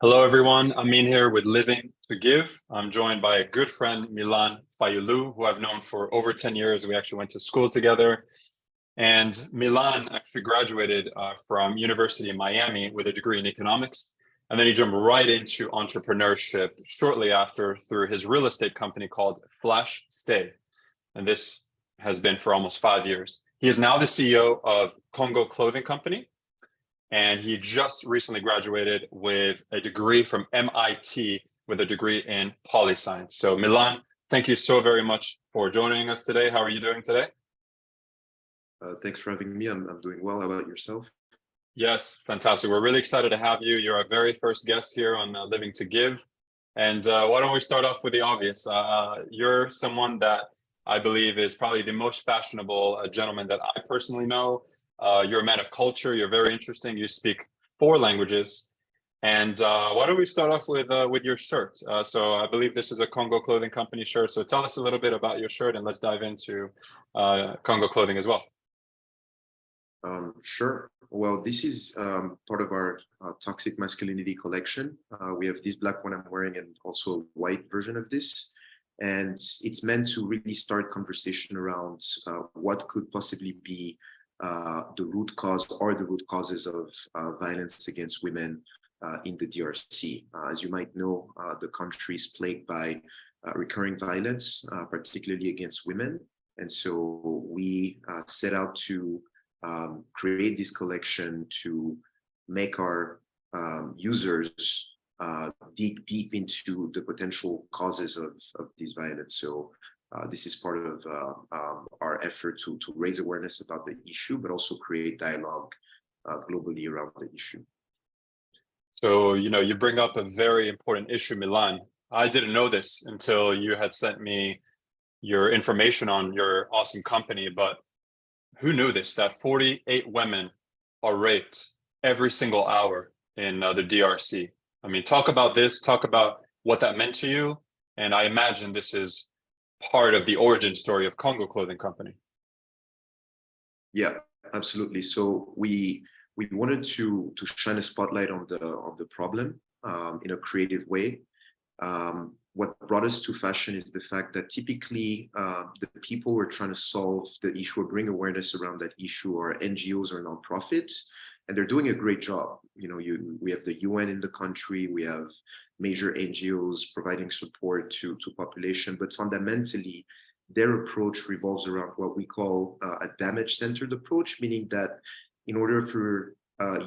Hello, everyone. Amin here with Living to Give. I'm joined by a good friend, Milan Fayulu, who I've known for over 10 years. We actually went to school together. And Milan actually graduated from University of Miami with a degree in economics. And then he jumped right into entrepreneurship shortly after through his real estate company called Flash Stay. And this has been for almost 5 years. He is now the CEO of Congo Clothing Company, and he just recently graduated with a degree from MIT with a degree in poli science. So Milan, thank you so very much for joining us today. How are you doing today? Thanks for having me. I'm doing well. How about yourself? Yes, fantastic. We're really excited to have you. You're our very first guest here on Living to Give. And why don't we start off with the obvious? You're someone that I believe is probably the most fashionable gentleman that I personally know. You're a man of culture. You're very interesting. You speak 4 languages. And why don't we start off with your shirt? So I believe this is a Congo Clothing Company shirt. So tell us a little bit about your shirt, and let's dive into Congo Clothing as well. Sure. Well, this is part of our toxic masculinity collection. We have this black one I'm wearing and also a white version of this. And it's meant to really start conversation around what could possibly be the root cause or the root causes of violence against women in the DRC. As you might know, the country is plagued by recurring violence, particularly against women. And so we set out to create this collection to make our users dig deep into the potential causes of this violence. So this is part of our effort to raise awareness about the issue, but also create dialogue globally around the issue. So, you bring up a very important issue, Milan. I didn't know this until you had sent me your information on your awesome company, but who knew this, that 48 women are raped every single hour in the DRC? I mean, talk about this, talk about what that meant to you. And I imagine this is part of the origin story of Congo Clothing Company. Yeah, absolutely. So we wanted to shine a spotlight on the problem in a creative way. What brought us to fashion is the fact that typically the people who are trying to solve the issue or bring awareness around that issue are NGOs or nonprofits, and they're doing a great job. We have the UN in the country, we have major NGOs providing support to population, but fundamentally their approach revolves around what we call a damage-centered approach, meaning that in order for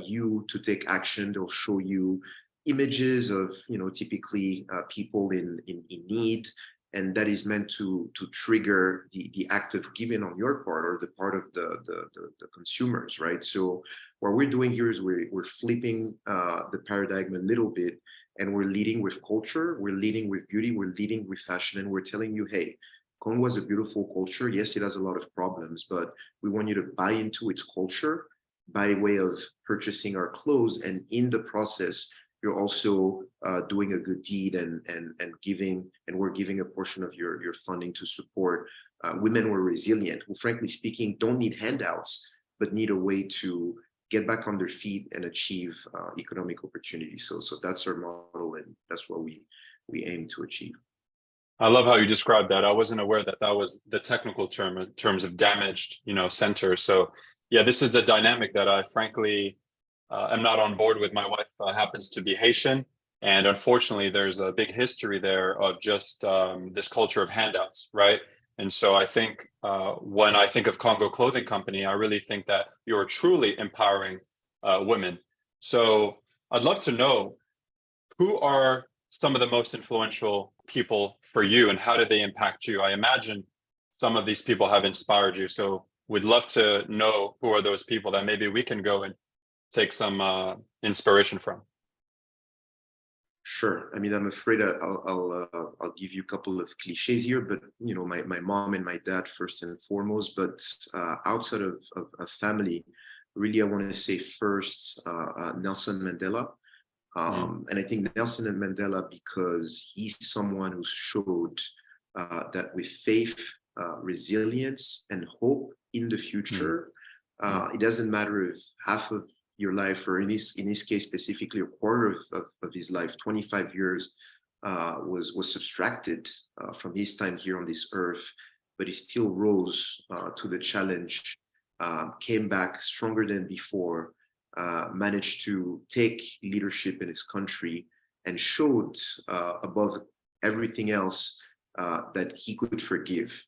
you to take action, they'll show you images of typically people in need, and that is meant to trigger the act of giving on your part or the part of the consumers, right? So what we're doing here is we're flipping the paradigm a little bit, and we're leading with culture, we're leading with beauty, we're leading with fashion, and we're telling you, hey, Congo is a beautiful culture. Yes, it has a lot of problems, but we want you to buy into its culture by way of purchasing our clothes, and in the process you're also doing a good deed and giving, and we're giving a portion of your funding to support women who are resilient, who frankly speaking don't need handouts, but need a way to get back on their feet and achieve economic opportunity. So that's our model, and that's what we aim to achieve. I love how you described that. I wasn't aware that was the technical term in terms of damaged, center. So yeah, this is the dynamic that I frankly am not on board with. My wife happens to be Haitian, and unfortunately there's a big history there of just this culture of handouts, right? And so I think when I think of Congo Clothing Company, I really think that you're truly empowering women. So I'd love to know, who are some of the most influential people for you, and how did they impact you? I imagine some of these people have inspired you. So we'd love to know who are those people that maybe we can go and take some inspiration from. Sure. I mean, I'm afraid I'll give you a couple of cliches here, but my mom and my dad first and foremost. But outside of family, really, I want to say first Nelson Mandela. And I think Nelson Mandela, because he's someone who showed that with faith, resilience, and hope in the future, it doesn't matter if half of your life, or in his case specifically, a quarter of his life, 25 years, was subtracted from his time here on this earth, but he still rose to the challenge, came back stronger than before, managed to take leadership in his country, and showed above everything else that he could forgive.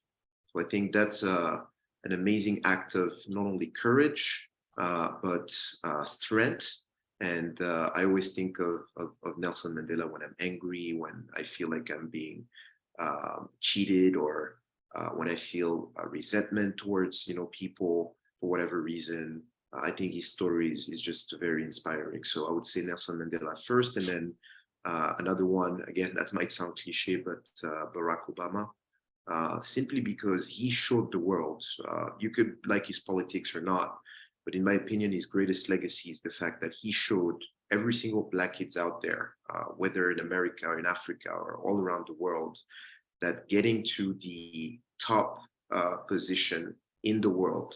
So I think that's an amazing act of not only courage, but strength. And I always think of Nelson Mandela when I'm angry, when I feel like I'm being cheated, or when I feel resentment towards people for whatever reason. I think his story is just very inspiring. So I would say Nelson Mandela first, and then another one, again, that might sound cliche, but Barack Obama. Simply because he showed the world. You could like his politics or not, but in my opinion, his greatest legacy is the fact that he showed every single Black kids out there, whether in America or in Africa or all around the world, that getting to the top position in the world,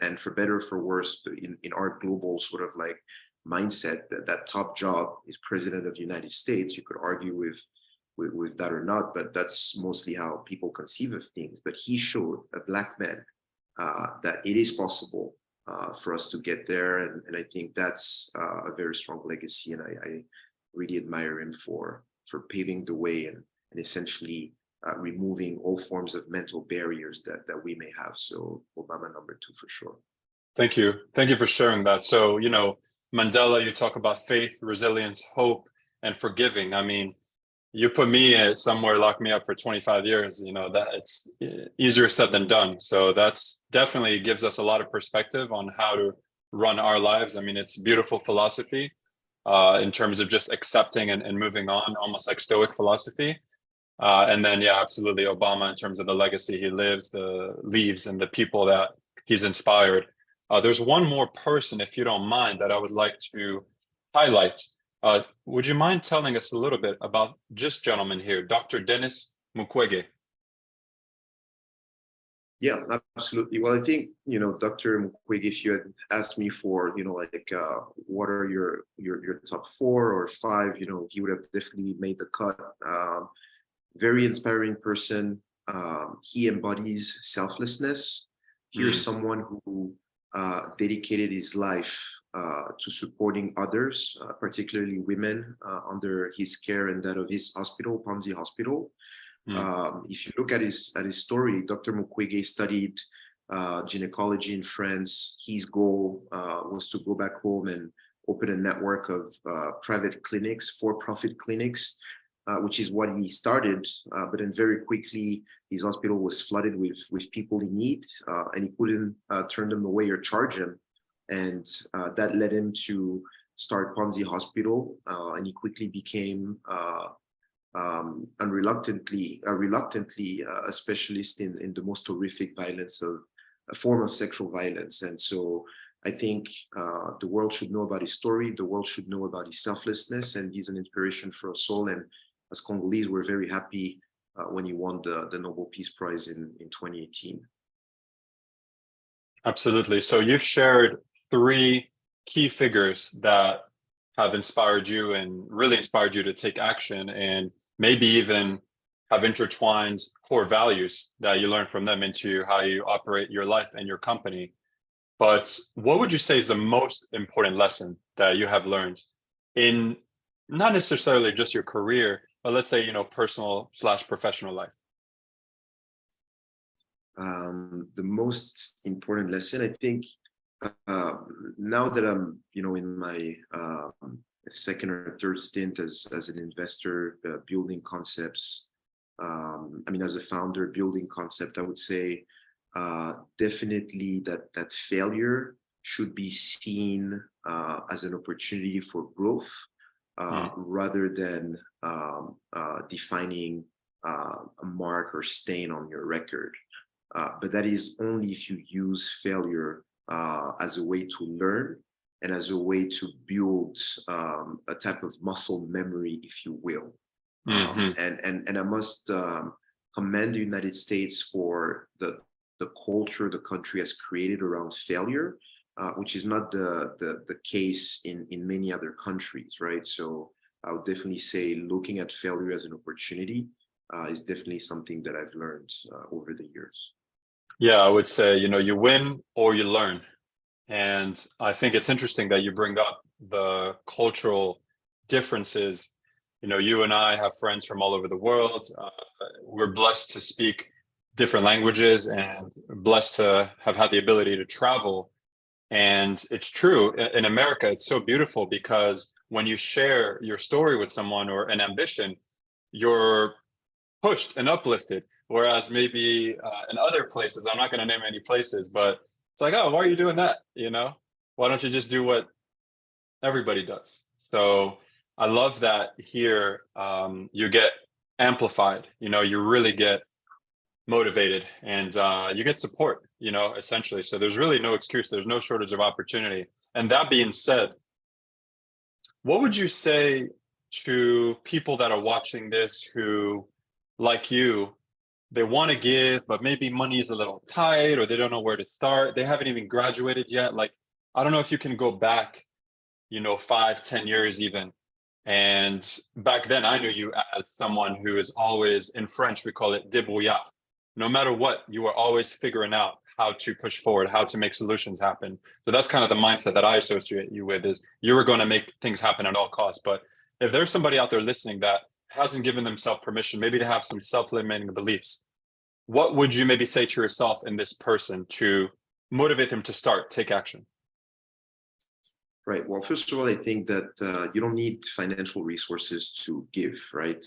and for better or for worse, in our global sort of like mindset, that top job is President of the United States. You could argue with that or not, but that's mostly how people conceive of things. But he showed a Black man that it is possible for us to get there, and I think that's a very strong legacy, and I really admire him for paving the way, and essentially removing all forms of mental barriers that we may have. So Obama number 2 for sure. Thank you for sharing that. So Mandela, you talk about faith, resilience, hope, and forgiving. I mean, you put me somewhere, lock me up for 25 years, that it's easier said than done. So that's definitely gives us a lot of perspective on how to run our lives. I mean, it's beautiful philosophy in terms of just accepting and moving on, almost like Stoic philosophy. And then, yeah, absolutely, Obama in terms of the legacy he leaves and the people that he's inspired. There's one more person, if you don't mind, that I would like to highlight. Would you mind telling us a little bit about this gentleman here, Dr. Denis Mukwege? Yeah, absolutely. Well, I think, Dr. Mukwege, if you had asked me for, what are your top 4 or 5, he would have definitely made the cut. Very inspiring person. He embodies selflessness. Here's someone who dedicated his life to supporting others, particularly women, under his care and that of his hospital, Panzi Hospital. If you look at his story, Dr. Mukwege studied gynecology in France. His goal was to go back home and open a network of private clinics, for-profit clinics, which is what he started. But then very quickly, his hospital was flooded with people in need, and he couldn't turn them away or charge them. And that led him to start Panzi Hospital, and he quickly became reluctantly a specialist in the most horrific violence, of a form of sexual violence. And so I think the world should know about his story. The world should know about his selflessness, and he's an inspiration for us all. And as Congolese, we're very happy when he won the Nobel Peace Prize in 2018. Absolutely. So you've shared 3 key figures that have inspired you and really inspired you to take action, and maybe even have intertwined core values that you learned from them into how you operate your life and your company. But what would you say is the most important lesson that you have learned in not necessarily just your career, but let's say, personal/professional life? The most important lesson, I think, now that I'm, in my second or third stint as an investor, building concepts, as a founder building concept, I would say definitely that failure should be seen as an opportunity for growth, rather than defining a mark or stain on your record. But that is only if you use failure as a way to learn and as a way to build a type of muscle memory, if you will. And I must commend the United States for the culture the country has created around failure. which is not the case in many other countries, right? So I would definitely say looking at failure as an opportunity is definitely something that I've learned over the years. Yeah, I would say, you win or you learn. And I think it's interesting that you bring up the cultural differences. You and I have friends from all over the world. We're blessed to speak different languages and blessed to have had the ability to travel. And it's true, in America, it's so beautiful because when you share your story with someone or an ambition, you're pushed and uplifted. Whereas maybe in other places, I'm not going to name any places, but it's like, oh, why are you doing that? Why don't you just do what everybody does? So I love that here you get amplified, you really get motivated and you get support, essentially. So there's really no excuse. There's no shortage of opportunity. And that being said, what would you say to people that are watching this who, like you, they want to give, but maybe money is a little tight or they don't know where to start. They haven't even graduated yet. Like, I don't know if you can go back, 5, 10 years even. And back then I knew you as someone who is always, in French, we call it débrouillard. No matter what, you are always figuring out how to push forward, how to make solutions happen. So that's kind of the mindset that I associate you with, is you were going to make things happen at all costs. But if there's somebody out there listening that hasn't given themselves permission, maybe to have some self-limiting beliefs, what would you maybe say to yourself in this person to motivate them to take action? Right. Well, first of all, I think that you don't need financial resources to give, right?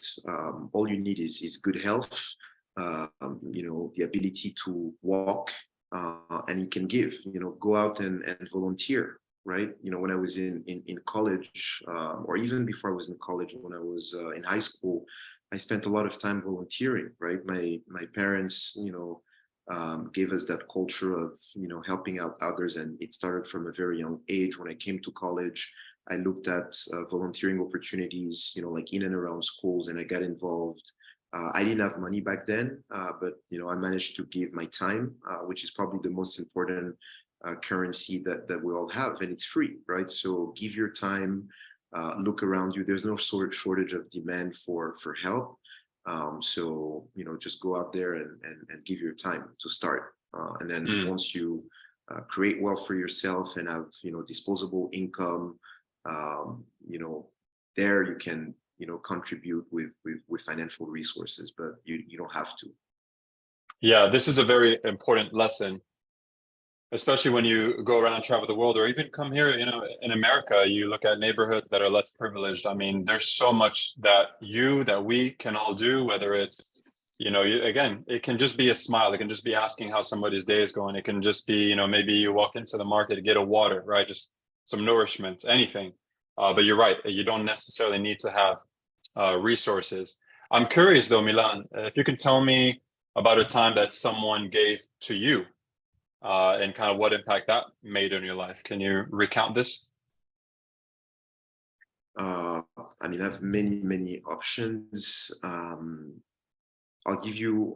All you need is good health, the ability to walk, and you can give, go out and volunteer, right? When I was in college, or even before I was in college, when I was in high school, I spent a lot of time volunteering, right? My parents, gave us that culture of helping out others, and it started from a very young age. When I came to college, I looked at volunteering opportunities, like in and around schools, and I got involved. I didn't have money back then, but I managed to give my time, which is probably the most important currency that we all have, and it's free, right? So give your time, look around you. There's no shortage of demand for help. So just go out there and give your time to start, and then once you create wealth for yourself and have disposable income, there you can contribute with financial resources, but you don't have to. Yeah, this is a very important lesson, especially when you go around, travel the world, or even come here, in America, you look at neighborhoods that are less privileged. I mean, there's so much that we can all do, whether it's, again, it can just be a smile. It can just be asking how somebody's day is going. It can just be, maybe you walk into the market to get a water, right? Just some nourishment, anything. But you're right. You don't necessarily need to have resources. I'm curious though, Milan, if you can tell me about a time that someone gave to you, and kind of what impact that made on your life. Can you recount this? I mean, I have many options. I'll give you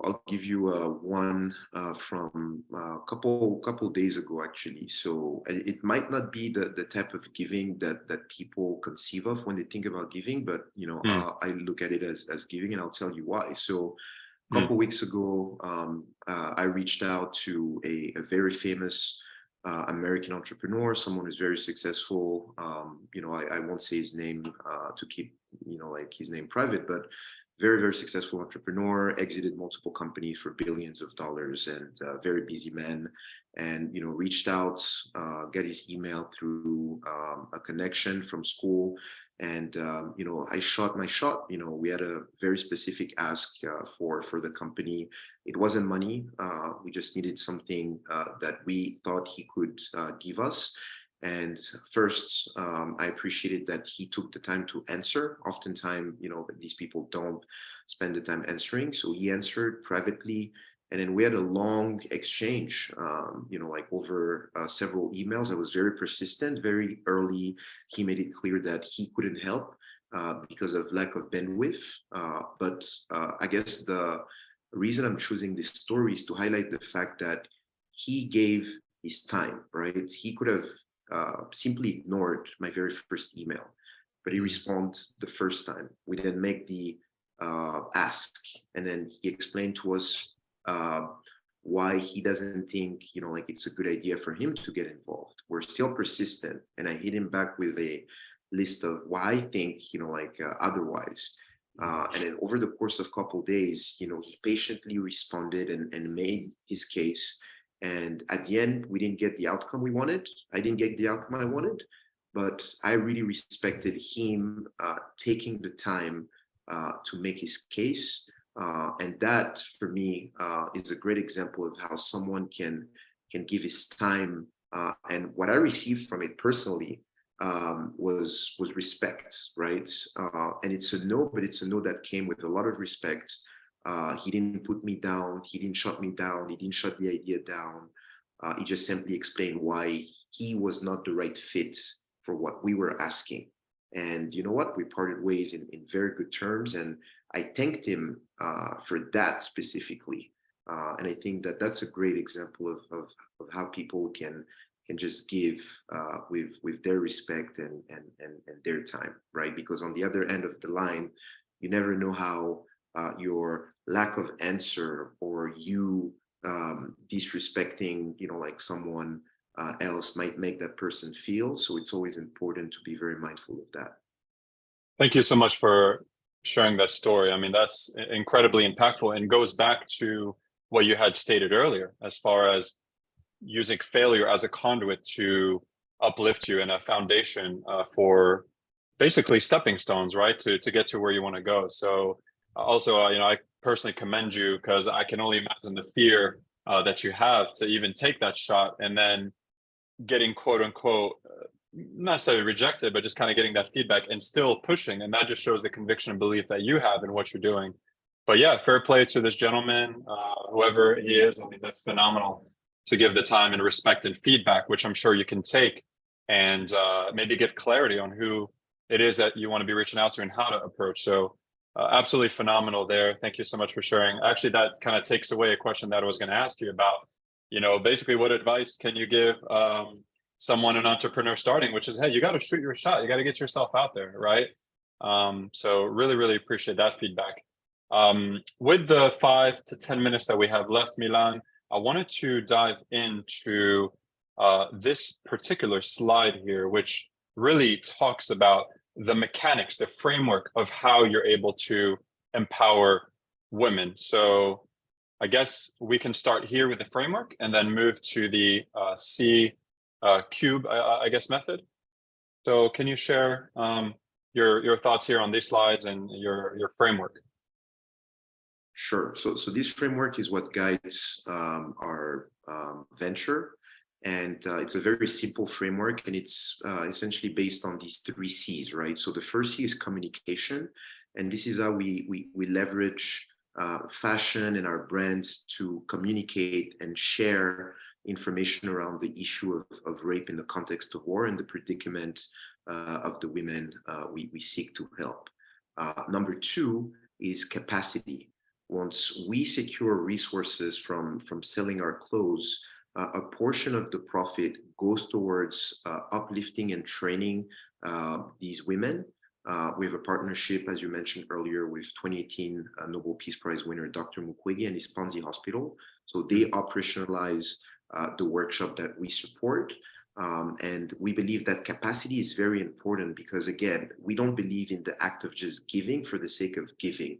one from a couple days ago, actually. So it might not be the type of giving that people conceive of when they think about giving, but I look at it as giving, and I'll tell you why. So a couple weeks ago, I reached out to a very famous American entrepreneur, someone who's very successful. I won't say his name to keep like his name private, but very successful entrepreneur, exited multiple companies for billions of dollars, and very busy man. And reached out, got his email through a connection from school, and I shot my shot. We had a very specific ask for the company. It wasn't money. We just needed something that we thought he could give us. And first, I appreciated that he took the time to answer. Oftentimes, these people don't spend the time answering. So he answered privately. And then we had a long exchange, like over several emails. I was very persistent. Very early, he made it clear that he couldn't help because of lack of bandwidth. But I guess the reason I'm choosing this story is to highlight the fact that he gave his time, right? He could have simply ignored my very first email, but he responded the first time. We then make the ask, and then he explained to us why he doesn't think, like it's a good idea for him to get involved. We're still persistent, and I hit him back with a list of why I think, otherwise. And then over the course of a couple of days, he patiently responded and made his case. And at the end, we didn't get the outcome we wanted. I didn't get the outcome I wanted, but I really respected him taking the time to make his case. And that, for me, is a great example of how someone can give his time. And what I received from it personally was respect, right? And it's a no, but it's a no that came with a lot of respect. He didn't put me down. He didn't shut me down. He didn't shut the idea down. He just simply explained why he was not the right fit for what we were asking. And you know what? We parted ways in very good terms. And I thanked him for that specifically. And I think that that's a great example of how people can just give with their respect and their time, right? Because on the other end of the line, you never know how your lack of answer or you disrespecting, like someone else might make that person feel. So it's always important to be very mindful of that. Thank you so much for sharing that story. I mean, that's incredibly impactful and goes back to what you had stated earlier, as far as using failure as a conduit to uplift you and a foundation for basically stepping stones, right? To get to where you want to go. So also, I personally commend you, because I can only imagine the fear that you have to even take that shot, and then getting quote unquote, not necessarily rejected, but just kind of getting that feedback and still pushing. And that just shows the conviction and belief that you have in what you're doing. But yeah, fair play to this gentleman, whoever he is. I mean, that's phenomenal to give the time and respect and feedback, which I'm sure you can take and maybe give clarity on who it is that you want to be reaching out to and how to approach. So absolutely phenomenal there. Thank you so much for sharing. Actually, that kind of takes away a question that I was going to ask you about, basically what advice can you give someone, an entrepreneur starting, which is, hey, you got to shoot your shot. You got to get yourself out there, right? So really, really appreciate that feedback. With the 5 to 10 minutes that we have left, Milan, I wanted to dive into this particular slide here, which really talks about the mechanics, the framework of how you're able to empower women. So I guess we can start here with the framework and then move to the C cube, I guess, method. So can you share your thoughts here on these slides and your framework? Sure. So this framework is what guides our venture. And it's a very simple framework, and it's essentially based on these 3 C's, right? So the first C is communication. And this is how we leverage fashion and our brands to communicate and share information around the issue of rape in the context of war and the predicament of the women we seek to help. Number 2 is capacity. Once we secure resources from selling our clothes, a portion of the profit goes towards uplifting and training these women. We have a partnership, as you mentioned earlier, with 2018 Nobel Peace Prize winner Dr. Mukwege and his Panzi Hospital. So they operationalize the workshop that we support. And we believe that capacity is very important because, again, we don't believe in the act of just giving for the sake of giving.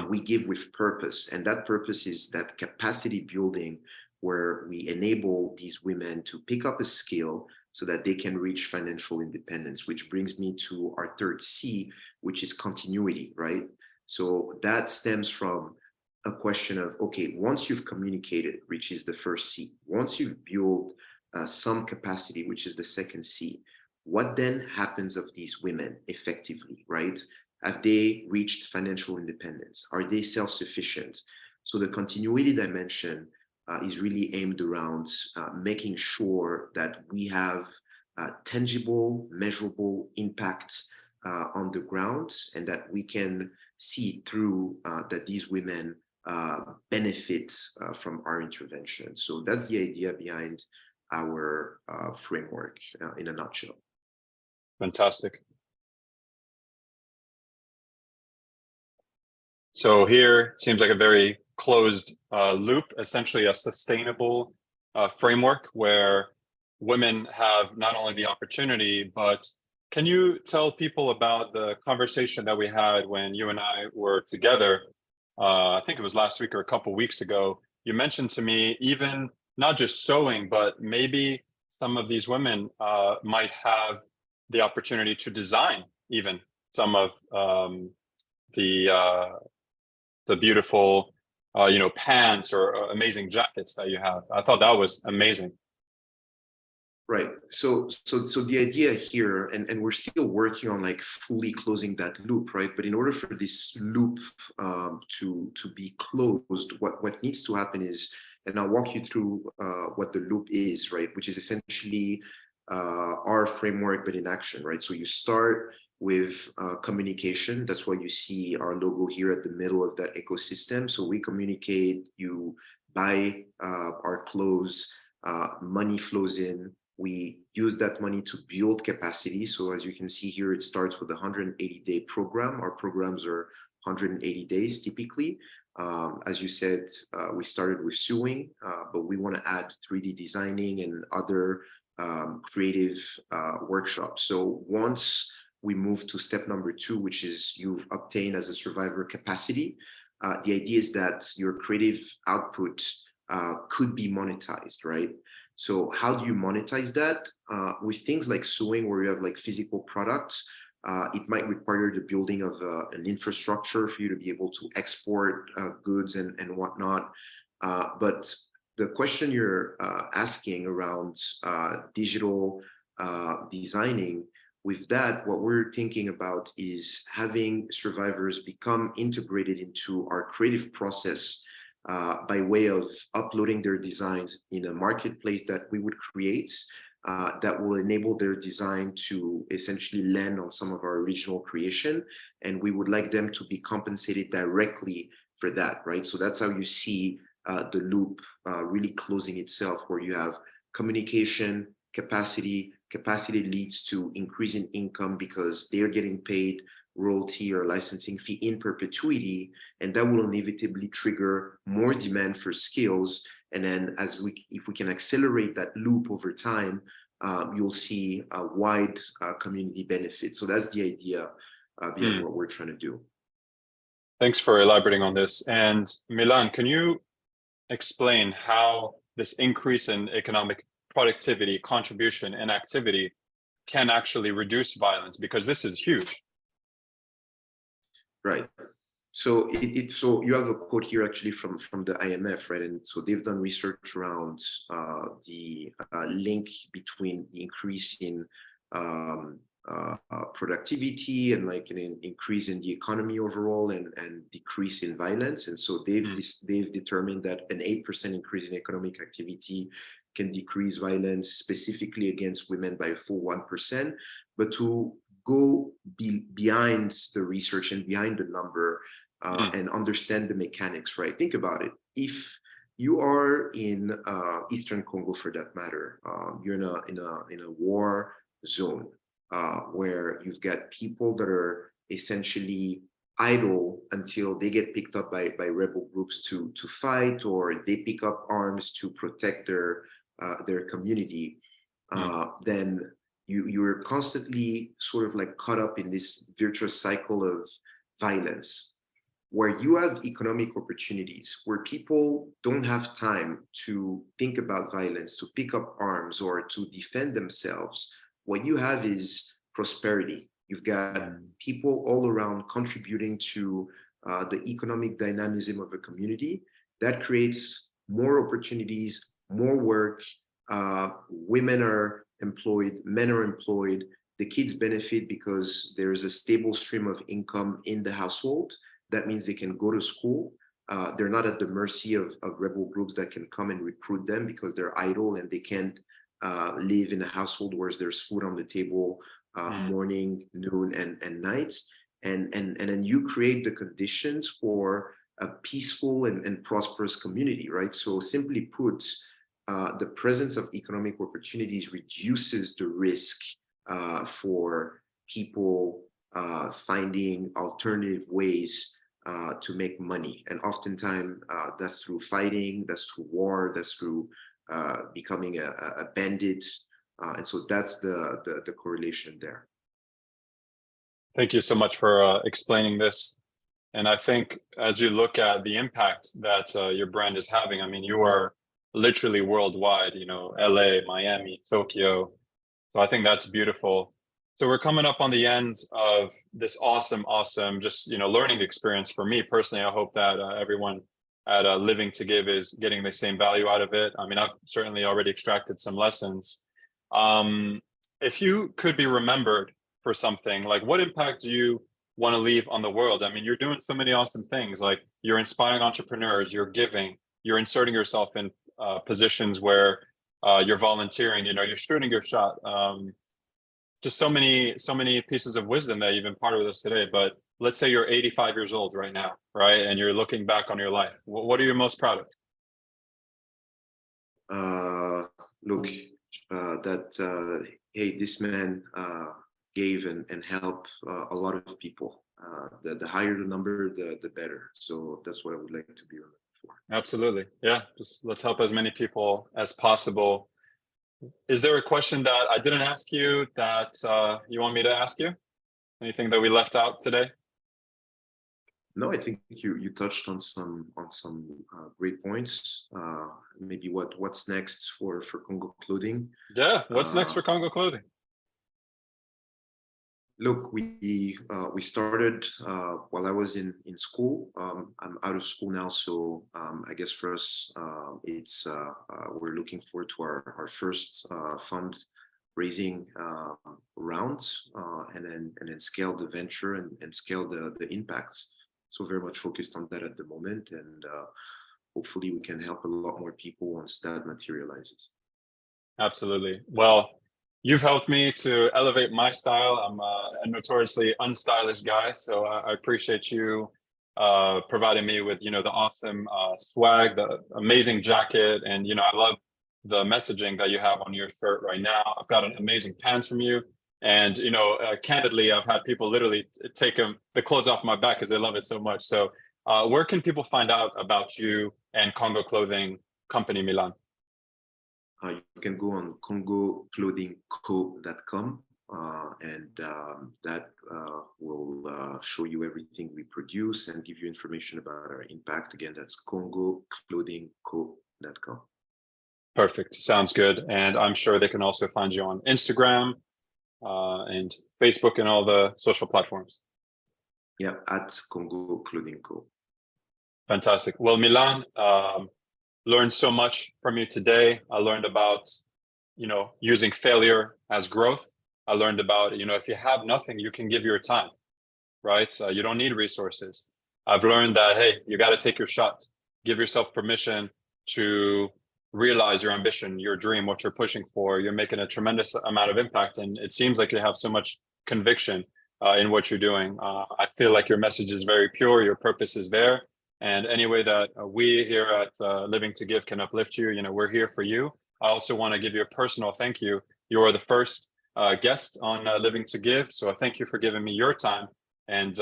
We give with purpose, and that purpose is that capacity building where we enable these women to pick up a skill so that they can reach financial independence, which brings me to our 3rd C, which is continuity, right? So that stems from a question of, okay, once you've communicated, which is the 1st C, once you've built some capacity, which is the 2nd C, what then happens of these women effectively, right? Have they reached financial independence? Are they self-sufficient? So the continuity dimension is really aimed around making sure that we have tangible, measurable impacts on the ground, and that we can see through that these women benefit from our intervention. So that's the idea behind our framework in a nutshell. Fantastic. So here seems like a very closed loop, essentially a sustainable framework where women have not only the opportunity, but can you tell people about the conversation that we had when you and I were together? I think it was last week or a couple weeks ago. You mentioned to me even not just sewing, but maybe some of these women might have the opportunity to design even some of the beautiful, pants or amazing jackets that you have. I thought that was amazing. Right. So the idea here, and we're still working on like fully closing that loop, right? But in order for this loop to be closed, what needs to happen is, and I'll walk you through what the loop is, right? Which is essentially our framework, but in action, right? So you start with communication. That's why you see our logo here at the middle of that ecosystem. So we communicate, you buy our clothes, money flows in. We use that money to build capacity. So as you can see here, it starts with a 180-day program. Our programs are 180 days typically. As you said, we started with sewing, but we want to add 3D designing and other creative workshops. So once we move to step number 2, which is you've obtained as a survivor capacity, the idea is that your creative output could be monetized, right? So how do you monetize that? With things like sewing, where you have like physical products, it might require the building of an infrastructure for you to be able to export goods and whatnot. But the question you're asking around digital designing, with that, what we're thinking about is having survivors become integrated into our creative process by way of uploading their designs in a marketplace that we would create that will enable their design to essentially land on some of our original creation. And we would like them to be compensated directly for that, right? So that's how you see the loop really closing itself, where you have communication, capacity leads to increase in income because they're getting paid royalty or licensing fee in perpetuity, and that will inevitably trigger more demand for skills. And then if we can accelerate that loop over time, you'll see a wide community benefit. So that's the idea behind what we're trying to do. Thanks for elaborating on this. And Milan, can you explain how this increase in economic productivity, contribution, and activity can actually reduce violence? Because this is huge. Right. So so you have a quote here actually from the IMF, right? And so they've done research around the link between the increase in productivity and like an increase in the economy overall and decrease in violence. And so they've determined that an 8% increase in economic activity can decrease violence specifically against women by a full 1%. But to go behind the research and behind the number and understand the mechanics, right? Think about it. If you are in Eastern Congo, for that matter, you're in a war zone where you've got people that are essentially idle until they get picked up by rebel groups to fight, or they pick up arms to protect their community, then you're constantly sort of like caught up in this virtuous cycle of violence, where you have economic opportunities, where people don't have time to think about violence, to pick up arms, or to defend themselves. What you have is prosperity. You've got people all around contributing to the economic dynamism of a community. That creates more opportunities, more work. Women are employed, men are employed. The kids benefit because there is a stable stream of income in the household. That means they can go to school. They're not at the mercy of rebel groups that can come and recruit them because they're idle and they can't live in a household where there's food on the table morning, noon, and nights. And then you create the conditions for a peaceful and prosperous community, right? So simply put, the presence of economic opportunities reduces the risk for people finding alternative ways to make money. And oftentimes that's through fighting, that's through war, that's through becoming a bandit. And so that's the correlation there. Thank you so much for explaining this. And I think as you look at the impact that your brand is having, I mean, you are literally worldwide, you know, LA, Miami, Tokyo. So I think that's beautiful. So we're coming up on the end of this awesome, just, you know, learning experience for me personally. I hope that everyone at Living to Give is getting the same value out of it. I mean, I've certainly already extracted some lessons. If you could be remembered for something, like what impact do you want to leave on the world? I mean, you're doing so many awesome things, like you're inspiring entrepreneurs, you're giving, you're inserting yourself in positions where you're volunteering, you know, you're shooting your shot. Just so many pieces of wisdom that you've imparted with us today. But let's say you're 85 years old right now, right? And you're looking back on your life. What are you most proud of? Look, hey, this man gave and helped a lot of people. The higher the number, the better. So that's what I would like to be remembered for. Absolutely. Yeah. Just let's help as many people as possible. Is there a question that I didn't ask you that you want me to ask you? Anything that we left out today? No, I think you touched on some great points. Maybe what's next for Congo Clothing? Yeah, what's next for Congo Clothing? Look, we started while I was in school. I'm out of school now, so I guess for us, it's we're looking forward to our first fundraising round, and then scale the venture and scale the impacts. So very much focused on that at the moment, and hopefully we can help a lot more people once that materializes. Absolutely. Well, you've helped me to elevate my style. I'm a notoriously unstylish guy, so I appreciate you providing me with, you know, the awesome swag, the amazing jacket, and, you know, I love the messaging that you have on your shirt right now. I've got an amazing pants from you. And, you know, candidly, I've had people literally take the clothes off my back because they love it so much. So where can people find out about you and Congo Clothing Company Milan? You can go on congoclothingco.com, and that will show you everything we produce and give you information about our impact. Again, that's congoclothingco.com. Perfect. Sounds good. And I'm sure they can also find you on Instagram and Facebook and all the social platforms. Yeah, at Congo Clothing Co. Fantastic. Well, Milan, learned so much from you today. I learned about, you know, using failure as growth. I learned about, you know, if you have nothing, you can give your time, right? You don't need resources. I've learned that, hey, you got to take your shot. Give yourself permission to realize your ambition, your dream, what you're pushing for. You're making a tremendous amount of impact. And it seems like you have so much conviction in what you're doing. I feel like your message is very pure. Your purpose is there. And any way that we here at Living to Give can uplift you, you know, we're here for you. I also want to give you a personal thank you. You are the first guest on Living to Give. So I thank you for giving me your time and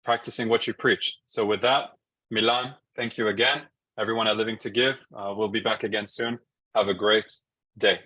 practicing what you preach. So with that, Milan, thank you again. Everyone at Living to Give, we'll be back again soon. Have a great day.